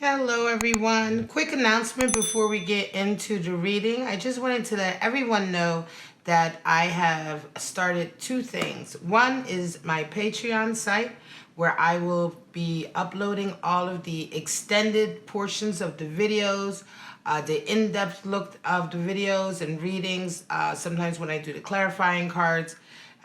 Hello everyone. Quick announcement before we get into the reading. I just wanted to let everyone know that I have started two things. One is my Patreon site where I will be uploading all of the extended portions of the videos, the in-depth look of the videos and readings, sometimes when I do the clarifying cards,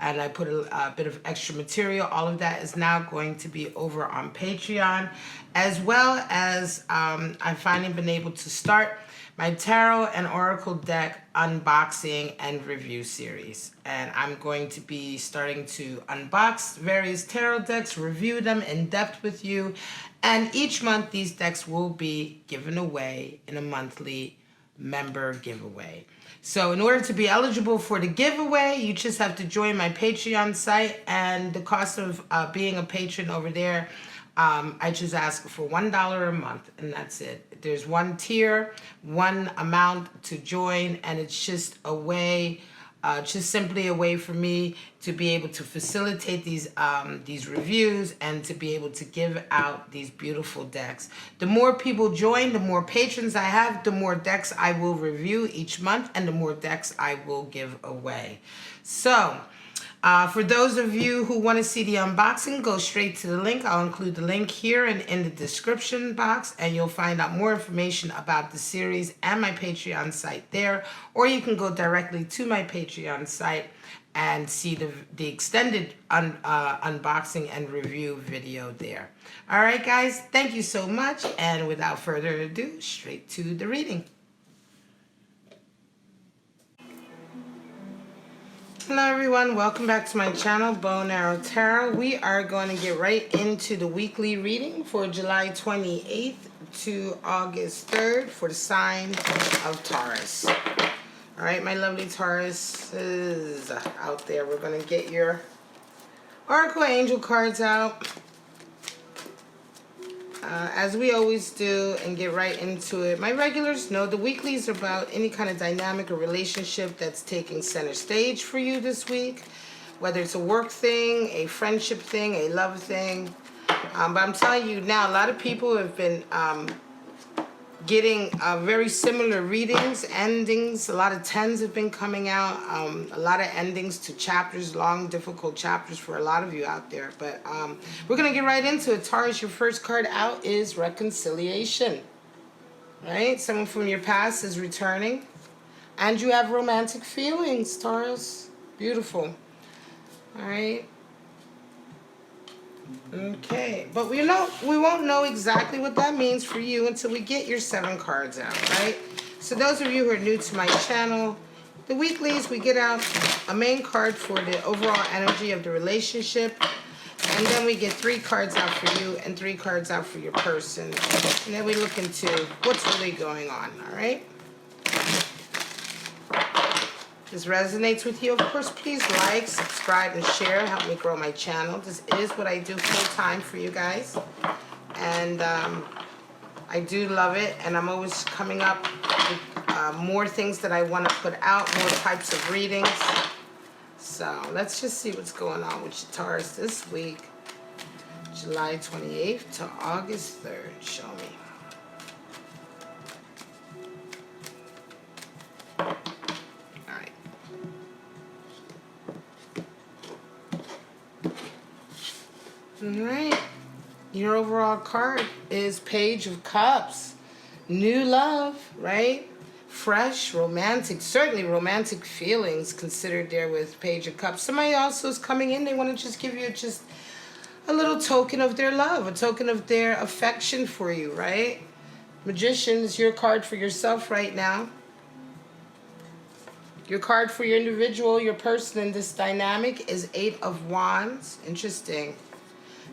and I put a bit of extra material. All of that is now going to be over on Patreon, as well as I've finally been able to start my tarot and oracle deck unboxing and review series. And I'm going to be starting to unbox various tarot decks, review them in depth with you, and each month these decks will be given away in a monthly member giveaway. So in order to be eligible for the giveaway, you just have to join my Patreon site, and the cost of being a patron over there, I just ask for $1 a month, and that's it. There's one tier, one amount to join, and it's just a way, just simply a way for me to be able to facilitate these reviews and to be able to give out these beautiful decks. The more people join, the more patrons I have, the more decks I will review each month, and the more decks I will give away. So for those of you who want to see the unboxing, go straight to the link. I'll include the link here and in the description box, and you'll find out more information about the series and my Patreon site there. Or you can go directly to my Patreon site and see the extended unboxing and review video there. All right, guys, thank you so much. And without further ado, straight to the reading. Hello everyone, welcome back to my channel, Bow and Arrow Tarot. We are going to get right into the weekly reading for July 28th to August 3rd for the sign of Taurus. All right, my lovely Taurus is out there. We're going to get your Oracle Angel cards out, as we always do, and get right into it. My regulars know the weeklies are about any kind of dynamic or relationship that's taking center stage for you this week, whether it's a work thing, a friendship thing, a love thing. But I'm telling you now, a lot of people have been getting very similar readings, endings. A lot of 10s have been coming out. A lot of endings to chapters, long, difficult chapters for a lot of you out there. But we're going to get right into it. Taurus, your first card out is reconciliation. Right? Someone from your past is returning. And you have romantic feelings, Taurus. Beautiful. All right. Okay, but we won't know exactly what that means for you until we get your 7 cards out, right? So those of you who are new to my channel, the weeklies, we get out a main card for the overall energy of the relationship, and then we get 3 cards out for you and 3 cards out for your person, and then we look into what's really going on, all right? This resonates with you, of course, please like, subscribe, and share. Help me grow my channel. This is what I do full-time for you guys. And I do love it. And I'm always coming up with more things that I want to put out, more types of readings. So let's just see what's going on with your Taurus this week. July 28th to August 3rd. Show me. Alright, your overall card is Page of Cups. New love, right? Fresh, romantic, certainly romantic feelings considered there with Page of Cups. Somebody also is coming in, they want to just give you just a little token of their love, a token of their affection for you, right? Magician is your card for yourself right now. Your card for your individual, your person in this dynamic is 8 of Wands. Interesting.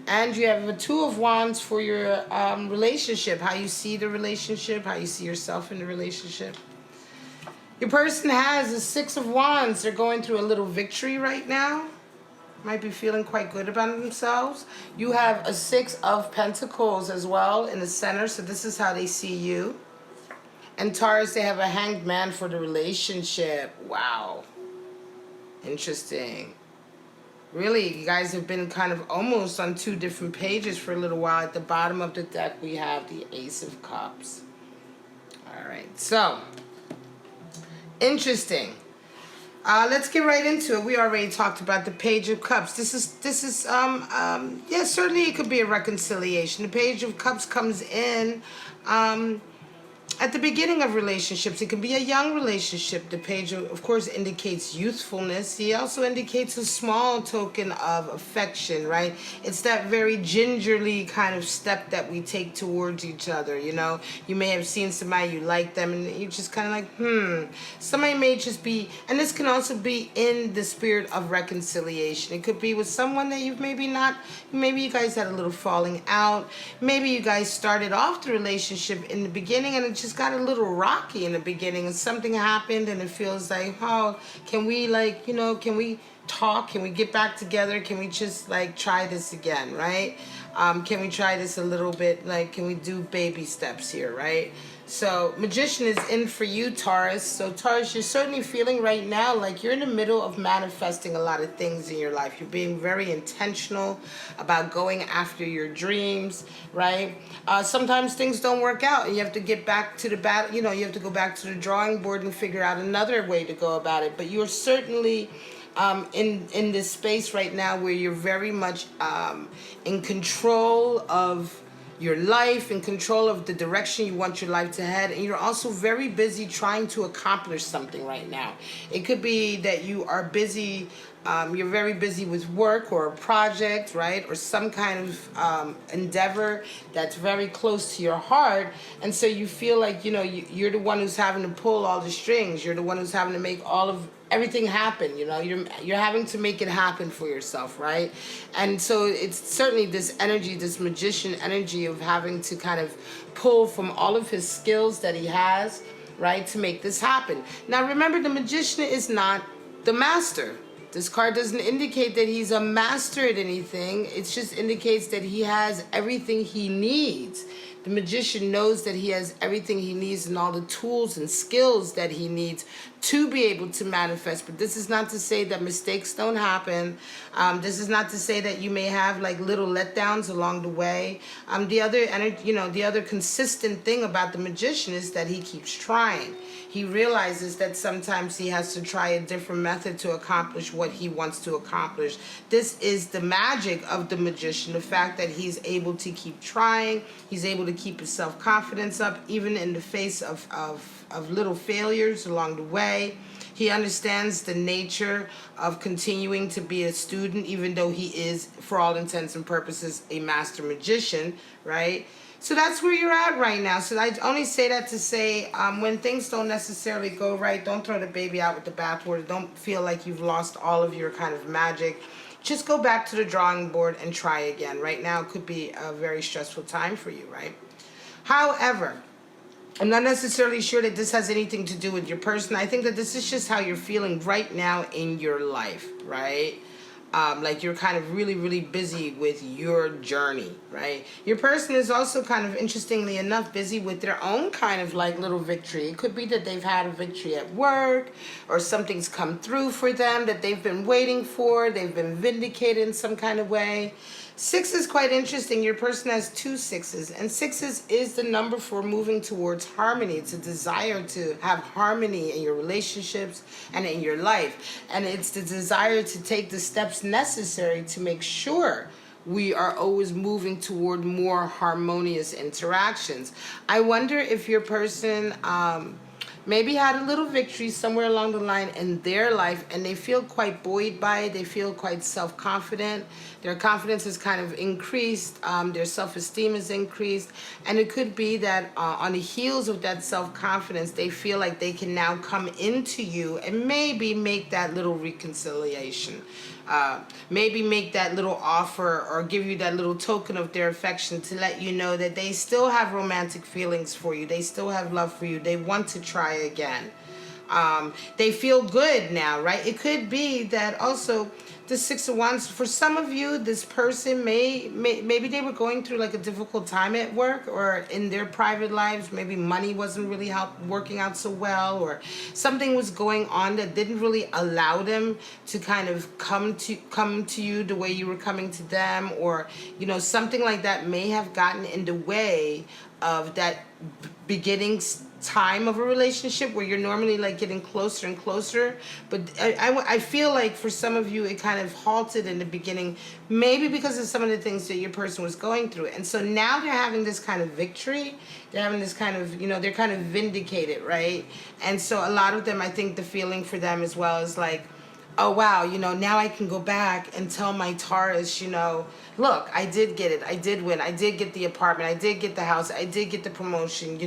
And you have a 2 of Wands for your relationship, how you see the relationship, how you see yourself in the relationship. Your person has a 6 of Wands. They're going through a little victory right now. Might be feeling quite good about themselves. You have a 6 of Pentacles as well in the center, so this is how they see you. And Taurus, they have a Hanged Man for the relationship. Wow. Interesting. Really, you guys have been kind of almost on two different pages for a little while. At the bottom of the deck, we have the Ace of Cups. All right, so interesting. Let's get right into it. We already talked about the Page of Cups. This is yeah, certainly it could be a reconciliation. The Page of Cups comes in at the beginning of relationships. It can be a young relationship. The page, of course, indicates youthfulness. He also indicates a small token of affection, right? It's that very gingerly kind of step that we take towards each other, you know? You may have seen somebody, you like them, and you're just kind of like, Somebody may just be, and this can also be in the spirit of reconciliation. It could be with someone that you've maybe you guys had a little falling out. Maybe you guys started off the relationship in the beginning and it just got a little rocky in the beginning and something happened and it feels like, oh, can we can we talk? Can we get back together? Can we just try this again, right? Can we try this a little bit? Can we do baby steps here, right? So Magician is in for you, Taurus. So Taurus, you're certainly feeling right now like you're in the middle of manifesting a lot of things in your life. You're being very intentional about going after your dreams, right? Sometimes things don't work out and you have to get back to the battle. You have to go back to the drawing board and figure out another way to go about it. But you're certainly in this space right now where you're very much in control of your life, in control of the direction you want your life to head, and you're also very busy trying to accomplish something right now. It could be that you are busy, you're very busy with work or a project, right, or some kind of endeavor that's very close to your heart, and so you feel like you're the one who's having to pull all the strings. You're the one who's having to make everything happen. You're having to make it happen for yourself, right? And so it's certainly this energy, this magician energy of having to kind of pull from all of his skills that he has, right, to make this happen. Now remember, the magician is not the master. This card doesn't indicate that he's a master at anything. It just indicates that he has everything he needs. The magician knows that he has everything he needs and all the tools and skills that he needs to be able to manifest. But this is not to say that mistakes don't happen. This is not to say that you may have little letdowns along the way. The other consistent thing about the magician is that he keeps trying. He realizes that sometimes he has to try a different method to accomplish what he wants to accomplish. This is the magic of the magician, the fact that he's able to keep trying. He's able to keep his self-confidence up, even in the face of little failures along the way. He understands the nature of continuing to be a student, even though he is, for all intents and purposes, a master magician, right? So that's where you're at right now. So I only say that to say when things don't necessarily go right, don't throw the baby out with the bathwater. Don't feel like you've lost all of your kind of magic. Just go back to the drawing board and try again. Right now it could be a very stressful time for you, right? However, I'm not necessarily sure that this has anything to do with your person. I think that this is just how you're feeling right now in your life, right? Like you're kind of really, really busy with your journey, right? Your person is also kind of, interestingly enough, busy with their own kind of little victory. It could be that they've had a victory at work or something's come through for them that they've been waiting for. They've been vindicated in some kind of way. 6 is quite interesting. Your person has 2 sixes, and 6 is the number for moving towards harmony. It's a desire to have harmony in your relationships and in your life, and it's the desire to take the steps necessary to make sure we are always moving toward more harmonious interactions. I wonder if your person maybe had a little victory somewhere along the line in their life, and they feel quite buoyed by it. They feel quite self-confident. Their confidence has kind of increased. Their self-esteem is increased. And it could be that on the heels of that self-confidence, they feel like they can now come into you and maybe make that little reconciliation. Maybe make that little offer or give you that little token of their affection to let you know that they still have romantic feelings for you. They still have love for you. They want to try again. They feel good now, right? It could be that also the Six of Wands, for some of you, this person maybe they were going through like a difficult time at work or in their private lives. Maybe money wasn't really working out so well, or something was going on that didn't really allow them to kind of come to you the way you were coming to them, or something like that may have gotten in the way of that beginning time of a relationship where you're normally like getting closer and closer. But I feel like for some of you it kind of halted in the beginning, maybe because of some of the things that your person was going through. And so now they're having this kind of victory. They're having this kind of, they're kind of vindicated, right? And so a lot of them, I think the feeling for them as well is like, oh wow, now I can go back and tell my Taurus, look, I did get it. I did win. I did get the apartment. I did get the house. I did get the promotion,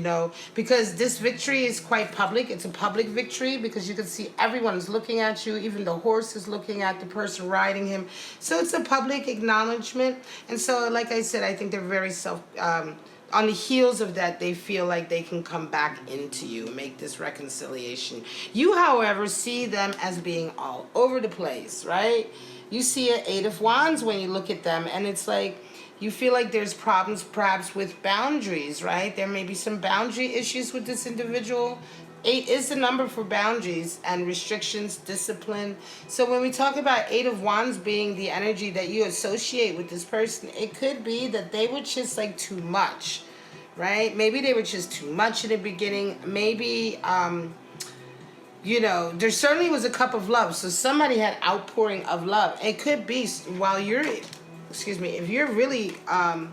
because this victory is quite public. It's a public victory because you can see everyone's looking at you. Even the horse is looking at the person riding him. So it's a public acknowledgement. And so, like I said, I think they're very on the heels of that, they feel like they can come back into you, make this reconciliation. You, however, see them as being all over the place, right? You see an Eight of Wands when you look at them, and it's like you feel like there's problems perhaps with boundaries, right? There may be some boundary issues with this individual. 8 is the number for boundaries and restrictions, discipline. So when we talk about Eight of Wands being the energy that you associate with this person, it could be that they were just like too much, right? Maybe they were just too much in the beginning. Maybe, there certainly was a cup of love. So somebody had outpouring of love. It could be while you're... if you're really,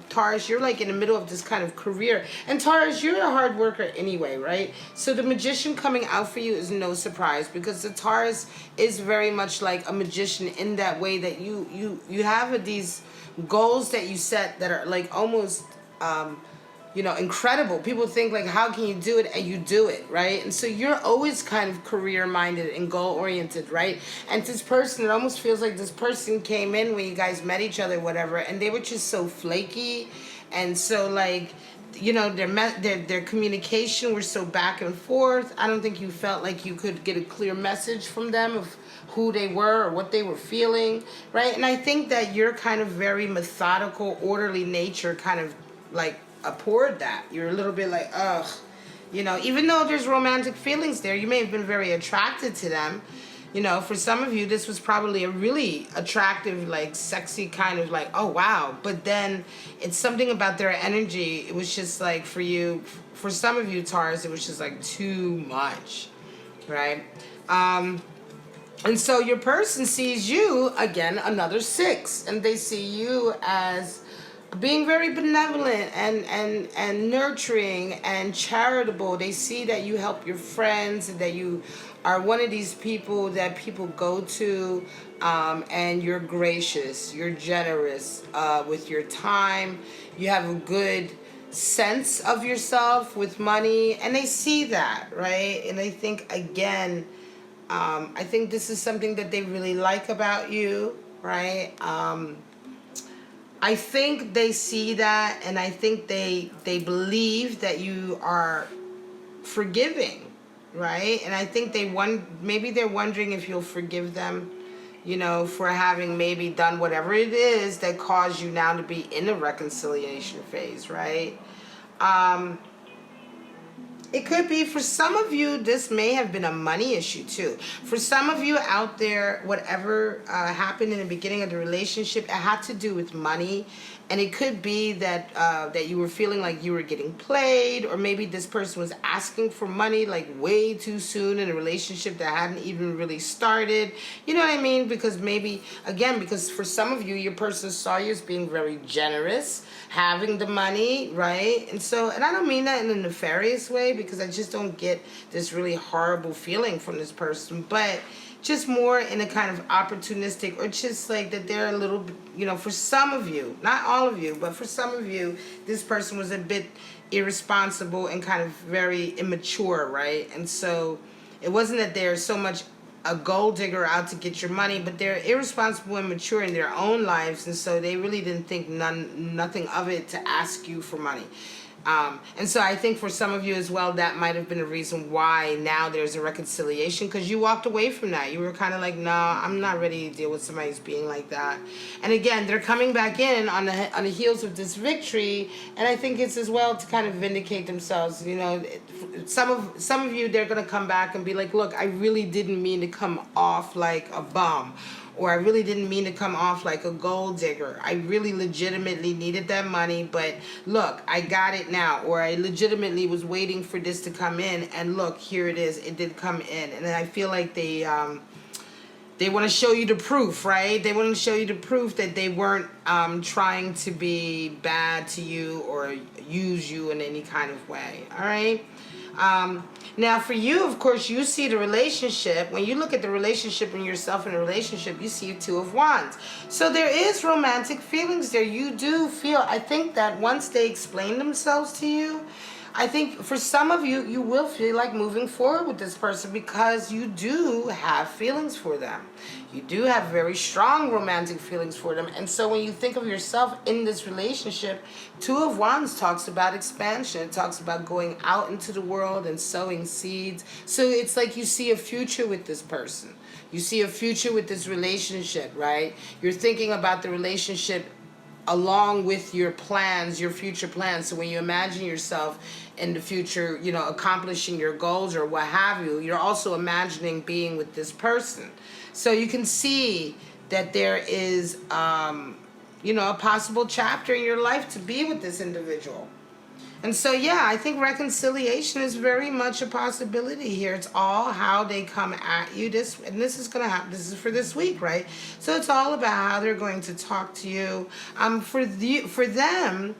Taurus, you're like in the middle of this kind of career. And Taurus, you're a hard worker anyway, right? So the magician coming out for you is no surprise, because the Taurus is very much like a magician in that way that you have these goals that you set that are like almost, incredible. People think like, how can you do it? And you do it, right? And so you're always kind of career-minded and goal-oriented, right? And this person, it almost feels like this person came in when you guys met each other, whatever, and they were just so flaky. And so like, their communication was so back and forth. I don't think you felt like you could get a clear message from them of who they were or what they were feeling, right? And I think that you're kind of very methodical, orderly nature, kind of like abhorred that. You're a little bit like, ugh, even though there's romantic feelings there, you may have been very attracted to them. For some of you, this was probably a really attractive, like sexy kind of like, oh wow. But then it's something about their energy. It was just like for you, for some of you Taurus, it was just like too much, right? And so your person sees you, again, another 6, and they see you as being very benevolent and nurturing and charitable. They see that you help your friends and that you are one of these people that people go to, and you're gracious, you're generous with your time, you have a good sense of yourself with money, and they see that, right? And I think, again, I think this is something that they really like about you, right? I think they see that, and I think they believe that you are forgiving, right? And I think maybe they're wondering if you'll forgive them, for having maybe done whatever it is that caused you now to be in a reconciliation phase, right? It could be, for some of you, this may have been a money issue too. For some of you out there, whatever happened in the beginning of the relationship, it had to do with money. And it could be that that you were feeling like you were getting played, or maybe this person was asking for money like way too soon in a relationship that hadn't even really started. You know what I mean? Because maybe, again, because for some of you, your person saw you as being very generous, having the money, right? And so, and I don't mean that in a nefarious way, because I just don't get this really horrible feeling from this person, but just more in a kind of opportunistic, or just like that they're a little, for some of you, not all of you, but for some of you, this person was a bit irresponsible and kind of very immature, right? And so it wasn't that they're so much a gold digger out to get your money, but they're irresponsible and mature in their own lives, and so they really didn't think nothing of it to ask you for money. And so I think for some of you as well, that might have been a reason why now there's a reconciliation, because you walked away from that. You were kind of like, no, I'm not ready to deal with somebody who's being like that. And again, they're coming back in on the heels of this victory, and I think it's as well to kind of vindicate themselves. You know, some of you, they're going to come back and be like, look, I really didn't mean to come off like a bum. Or I really didn't mean to come off like a gold digger. I really legitimately needed that money, but look, I got it now. Or I legitimately was waiting for this to come in, and look, here it is. It did come in. And I feel like they want to show you the proof, right? They want to show you the proof that they weren't trying to be bad to you or use you in any kind of way, all right? Now for you, of course, you see the relationship. When you look at the relationship and yourself in a relationship, you see 2 of Wands. So there is romantic feelings there. You do feel, I think that once they explain themselves to you, I think for some of you, you will feel like moving forward with this person because you do have feelings for them. You do have very strong romantic feelings for them. And so when you think of yourself in this relationship, 2 of Wands talks about expansion. It talks about going out into the world and sowing seeds. So it's like you see a future with this person. You see a future with this relationship, right? You're thinking about the relationship along with your plans, your future plans. So when you imagine yourself in the future, you know, accomplishing your goals or what have you, you're also imagining being with this person. So you can see that there is, you know, a possible chapter in your life to be with this individual. And so, yeah, I think reconciliation is very much a possibility here. It's all how they come at you. This is going to happen. This is for this week, right? So it's all about how they're going to talk to you. For them,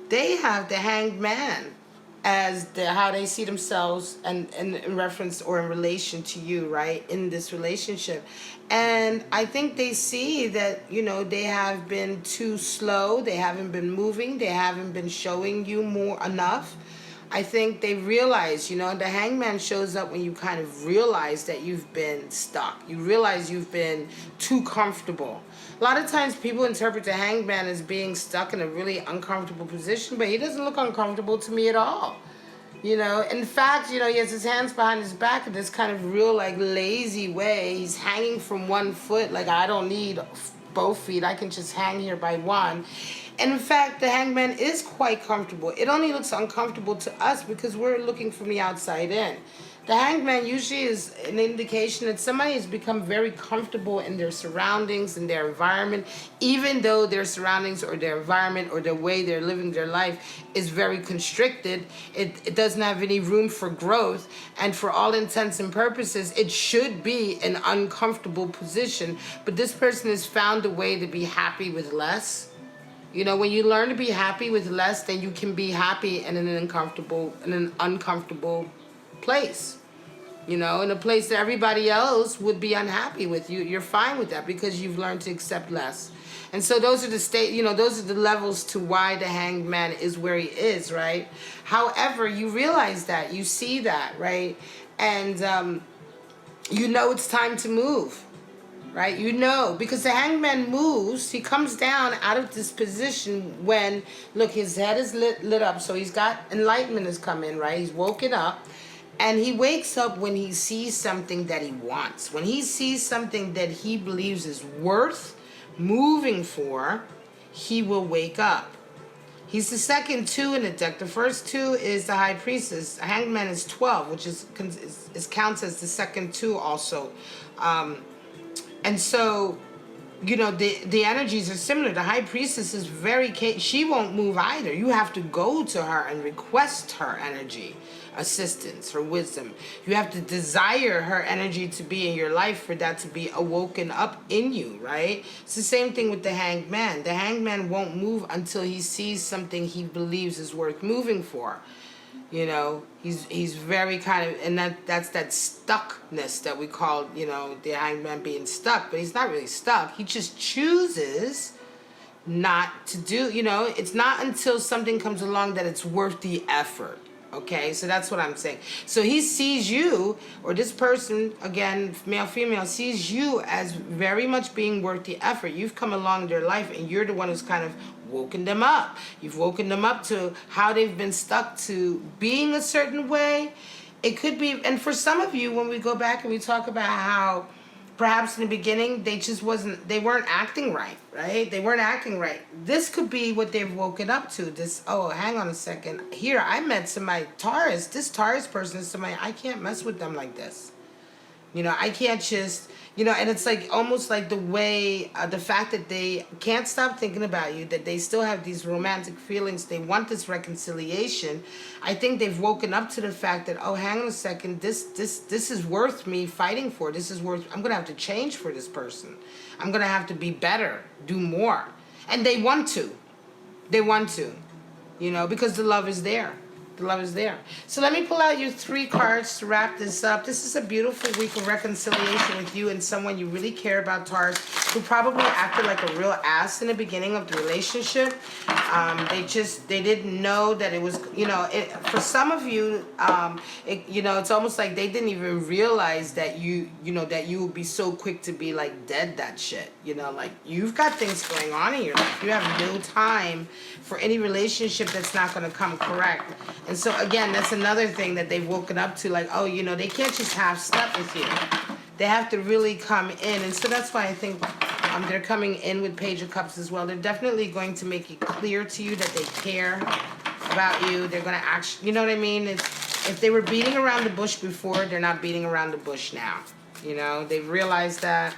they have the hanged man as how they see themselves and in reference or in relation to you, right, in this relationship. And I think they see that, you know, they have been too slow. They haven't been moving. They haven't been showing you more enough. I think they realize, you know, the hangman shows up when you kind of realize that you've been stuck. You realize you've been too comfortable. A lot of times people interpret the hangman as being stuck in a really uncomfortable position, but he doesn't look uncomfortable to me at all. You know, in fact, you know, he has his hands behind his back in this kind of real, like, lazy way. He's hanging from one foot, like, I don't need both feet. I can just hang here by one. And in fact, the hangman is quite comfortable. It only looks uncomfortable to us because we're looking from the outside in. The hangman usually is an indication that somebody has become very comfortable in their surroundings, in their environment, even though their surroundings or their environment or the way they're living their life is very constricted. It doesn't have any room for growth. And for all intents and purposes, it should be an uncomfortable position. But this person has found a way to be happy with less. You know, when you learn to be happy with less, then you can be happy in an uncomfortable place. You know, in a place that everybody else would be unhappy with. You're fine with that because you've learned to accept less. And so those are those are the levels to why the hanged man is where he is, right? However, you realize that, you see that, right? And you know it's time to move. Right, you know, because the hangman moves, he comes down out of this position when, look, his head is lit up, so he's got enlightenment has come in, right? He's woken up, and he wakes up when he sees something that he wants. When he sees something that he believes is worth moving for, he will wake up. He's the second 2 in the deck. The first 2 is the High Priestess. The hangman is 12, which is counts as the second 2 also. And so, you know, the energies are similar. The High Priestess is she won't move either. You have to go to her and request her energy, assistance, her wisdom. You have to desire her energy to be in your life for that to be awoken up in you, right? It's the same thing with the hanged man. The hanged man won't move until he sees something he believes is worth moving for. You know, he's very kind of, and that's that stuckness that we call, you know, the hangman being stuck. But he's not really stuck. He just chooses not to do, you know, it's not until something comes along that it's worth the effort. Okay, so that's what I'm saying. So he sees you, or this person, again, male, female, sees you as very much being worth the effort. You've come along in their life, and you're the one who's kind of woken them up. You've woken them up to how they've been stuck to being a certain way. It could be, and for some of you, when we go back and we talk about how perhaps in the beginning they weren't acting right, right? They weren't acting right. This could be what they've woken up to. This, oh, hang on a second. Here, I met somebody, Taurus. This Taurus person is somebody, I can't mess with them like this. You know, I can't just, you know, and it's like almost like the way, the fact that they can't stop thinking about you, that they still have these romantic feelings, they want this reconciliation. I think they've woken up to the fact that, oh, hang on a second, this is worth me fighting for. This is worth, I'm going to have to change for this person. I'm going to have to be better, do more. And they want to. They want to, you know, because the love is there. The love is there. So let me pull out your 3 cards to wrap this up. This is a beautiful week of reconciliation with you and someone you really care about, Taurus, who probably acted like a real ass in the beginning of the relationship. They didn't know that it was, you know, for some of you, you know, it's almost like they didn't even realize that you know, that you would be so quick to be like dead that shit. You know, like you've got things going on in your life. You have no time for any relationship that's not going to come correct. And so again, that's another thing that they've woken up to, like, oh, you know, they can't just half step with you. They have to really come in. And so that's why I think they're coming in with Page of Cups as well. They're definitely going to make it clear to you that they care about you. They're going to actually, you know what I mean? If they were beating around the bush before, they're not beating around the bush now. You know, they've realized that.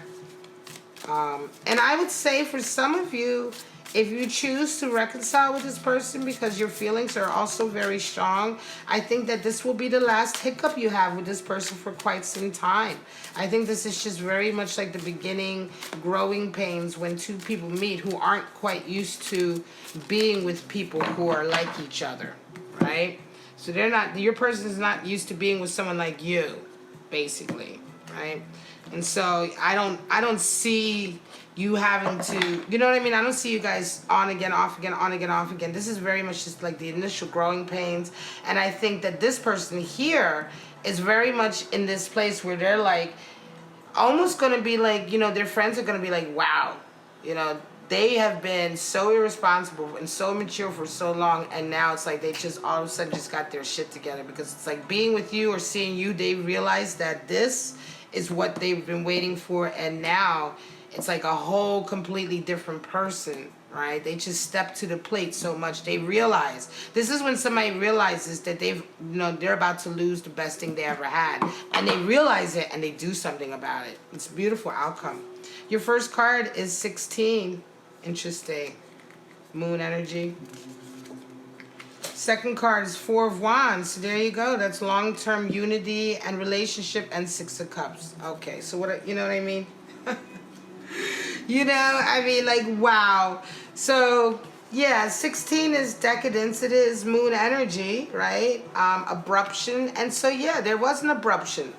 And I would say for some of you, if you choose to reconcile with this person because your feelings are also very strong, I think that this will be the last hiccup you have with this person for quite some time. I think this is just very much like the beginning growing pains when 2 people meet who aren't quite used to being with people who are like each other, right? So your person is not used to being with someone like you, basically, right? And so I don't see you having to, you know what I mean? I don't see you guys on again, off again, on again, off again. This is very much just like the initial growing pains. And I think that this person here is very much in this place where they're like, almost going to be like, you know, their friends are going to be like, wow, you know, they have been so irresponsible and so immature for so long, and now it's like they just all of a sudden just got their shit together, because it's like being with you or seeing you, they realize that this is what they've been waiting for, and now it's like a whole completely different person, right? They just step to the plate so much. They realize, this is when somebody realizes that they're about to lose the best thing they ever had. And they realize it and they do something about it. It's a beautiful outcome. Your first card is 16. Interesting. Moon energy. Second card is 4 of Wands. So there you go. That's long-term unity and relationship, and 6 of Cups. Okay, so what, you know what I mean? You know, I mean, like, wow. So, yeah, 16 is decadence. It is moon energy, right? Abruption. And so, yeah, there was an abruption.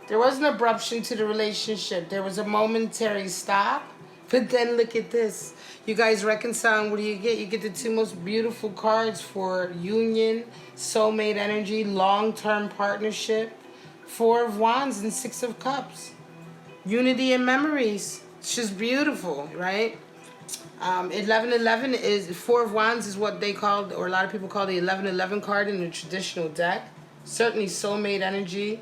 There was an abruption to the relationship. There was a momentary stop. But then look at this. You guys reconcile. What do you get? You get the 2 most beautiful cards for union, soulmate energy, long-term partnership. 4 of Wands and 6 of Cups. Unity and memories. It's just beautiful, right? 1111 is 4 of Wands is what they call, or a lot of people call the 1111 card in the traditional deck. Certainly soulmate energy,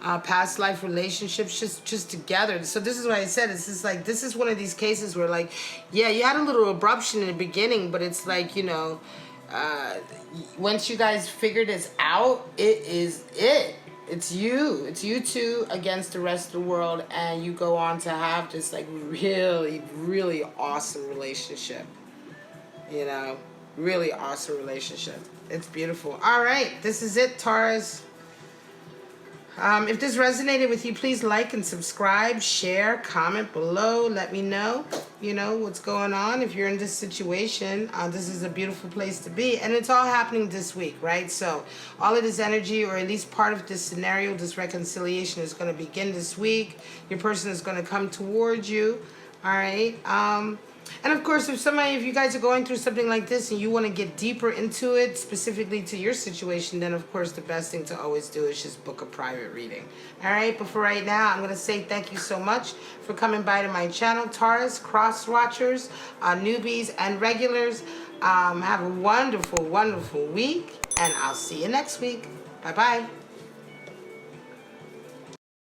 past life relationships, just together. So this is what I said. It's just like, this is one of these cases where, like, yeah, you had a little abruption in the beginning, but it's like, you know, once you guys figure this out, it is it. It's you 2 against the rest of the world, and you go on to have this like really, really awesome relationship. You know, really awesome relationship. It's beautiful. All right, this is it, Taurus. If this resonated with you, please like and subscribe, share, comment below. Let me know, you know, what's going on. If you're in this situation, this is a beautiful place to be. And it's all happening this week, right? So all of this energy, or at least part of this scenario, this reconciliation, is going to begin this week. Your person is going to come towards you, all right? And of course, if you guys are going through something like this and you want to get deeper into it, specifically to your situation, then of course the best thing to always do is just book a private reading. All right, but for right now, I'm going to say thank you so much for coming by to my channel. Taurus, cross watchers, newbies, and regulars, have a wonderful, wonderful week, and I'll see you next week. Bye-bye.